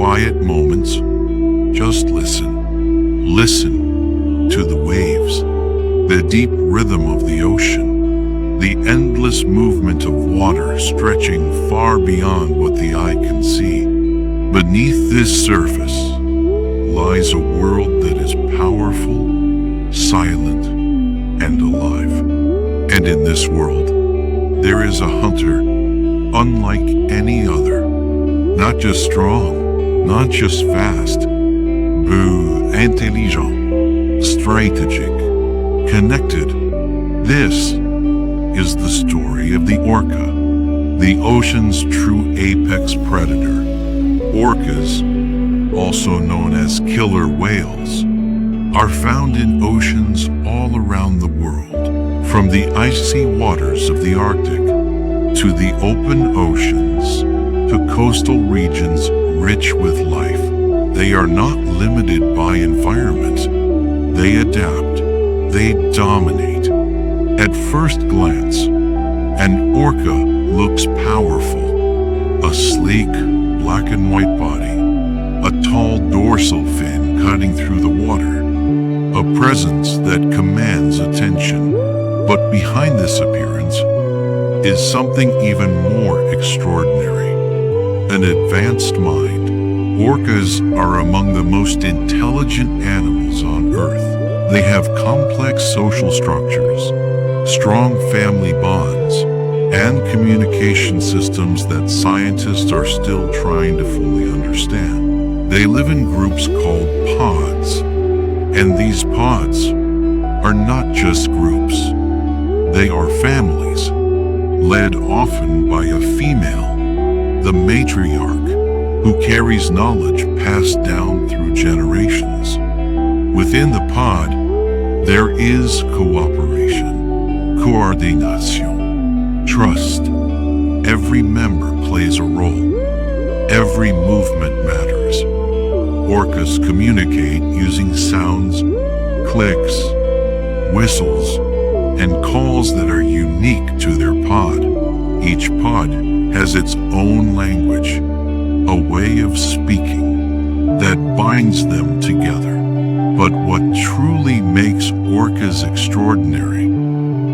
quiet moments, just listen. Listen to the waves, the deep rhythm of the ocean, the endless movement of water stretching far beyond what the eye can see. Beneath this surface lies a world that is powerful, silent, and alive. And in this world, there is a hunter unlike any other. Not just strong, not just fast, but intelligent, strategic, connected. This is the story of the orca, the ocean's true apex predator. Orcas, also known as killer whales, are found in oceans all around the world, from the icy waters of the Arctic to the open oceans to coastal regions rich with life. They are not limited by environment. They adapt. They dominate. At first glance, an orca looks powerful. A sleek, black and white body, a tall dorsal fin cutting through the water, a presence that commands attention. But behind this appearance is something even more extraordinary. An advanced mind. Orcas are among the most intelligent animals on Earth. They have complex social structures, strong family bonds, and communication systems that scientists are still trying to fully understand. They live in groups called pods, and these pods are not just groups. They are families, led often by a female, the matriarch, who carries knowledge passed down through generations. Within the pod, there is cooperation, coordination, trust. Every member plays a role. Every movement matters. Orcas communicate using sounds, clicks, whistles, and calls that are unique to their pod. Each pod has its own language, a way of speaking that binds them together. But what truly makes orcas extraordinary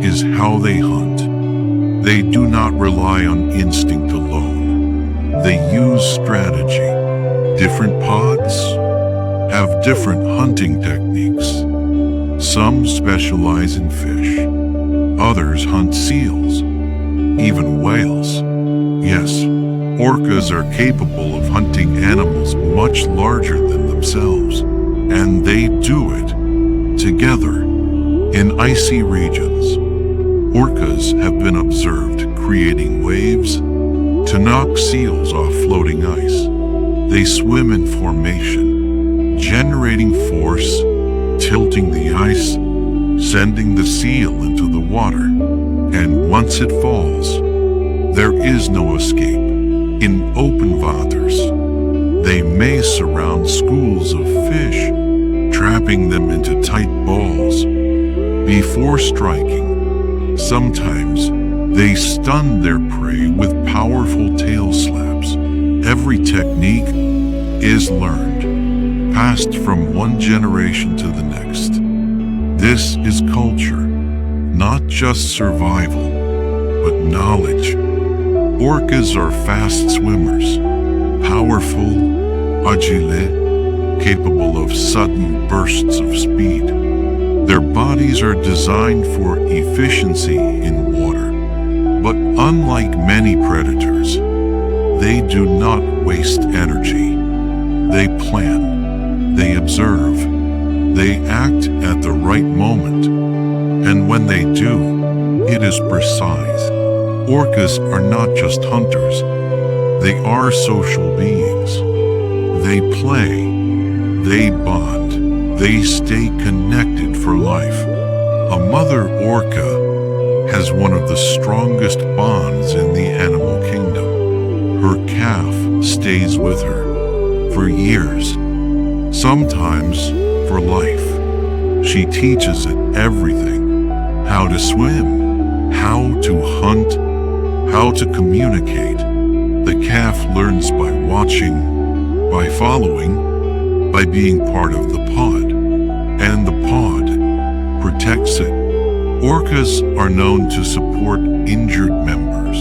is how they hunt. They do not rely on instinct alone. They use strategy. Different pods have different hunting techniques. Some specialize in fish. Others hunt seals, even whales. Yes, orcas are capable of hunting animals much larger than themselves, and they do it together. In icy regions, orcas have been observed creating waves to knock seals off floating ice. They swim in formation, generating force, tilting the ice, sending the seal into the water, and once it falls, there is no escape. In open waters, they may surround schools of fish, trapping them into tight balls. Before striking, sometimes they stun their prey with powerful tail slaps. Every technique is learned, passed from one generation to the next. This is culture, not just survival, but knowledge. Orcas are fast swimmers, powerful, agile, capable of sudden bursts of speed. Their bodies are designed for efficiency in water. But unlike many predators, they do not waste energy. They plan, they observe, they act at the right moment. And when they do, it is precise. Orcas are not just hunters. They are social beings. They play, they bond, they stay connected for life. A mother orca has one of the strongest bonds in the animal kingdom. Her calf stays with her for years, sometimes for life. She teaches it everything: how to swim, how to hunt, how to communicate. The calf learns by watching, by following, by being part of the pod, and the pod protects it. Orcas are known to support injured members,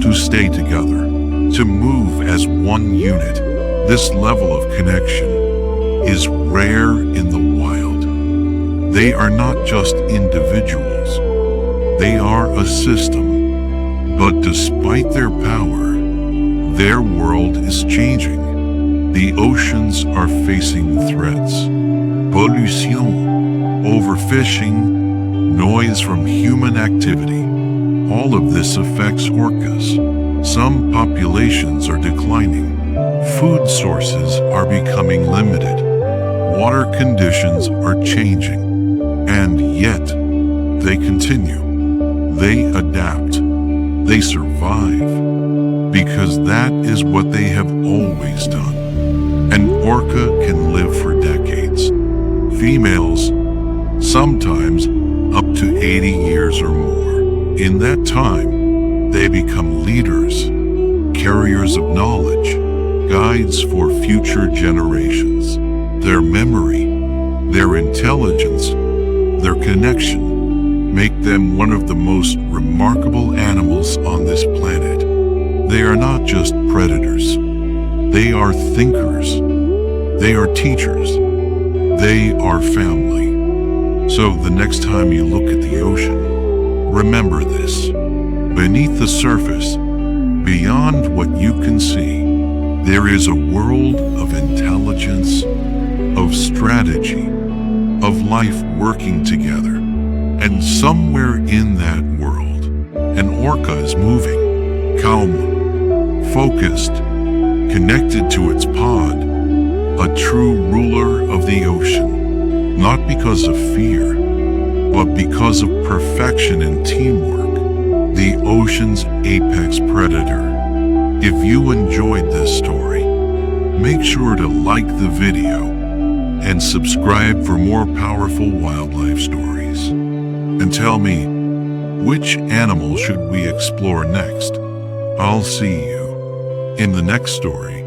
to stay together, to move as one unit. This level of connection is rare in the wild. They are not just individuals, they are a system. But despite their power, their world is changing. The oceans are facing threats. Pollution, overfishing, noise from human activity. All of this affects orcas. Some populations are declining. Food sources are becoming limited. Water conditions are changing. And yet, they continue. They adapt. They survive. Because that is what they have always done. An orca can live for decades. Females, sometimes up to 80 years or more. In that time, they become leaders, carriers of knowledge, guides for future generations. Their memory, their intelligence, their connection make them one of the most remarkable animals on this planet. They are not just predators. They are thinkers. They are teachers. They are family. So the next time you look at the ocean, remember this. Beneath the surface, beyond what you can see, there is a world of intelligence, of strategy, of life working together. And somewhere in that world, an orca is moving, calm, focused, connected to its pod, a true ruler of the ocean. Not because of fear, but because of perfection and teamwork, the ocean's apex predator. If you enjoyed this story, make sure to like the video and subscribe for more powerful wildlife stories. And tell me, which animal should we explore next? I'll see you in the next story.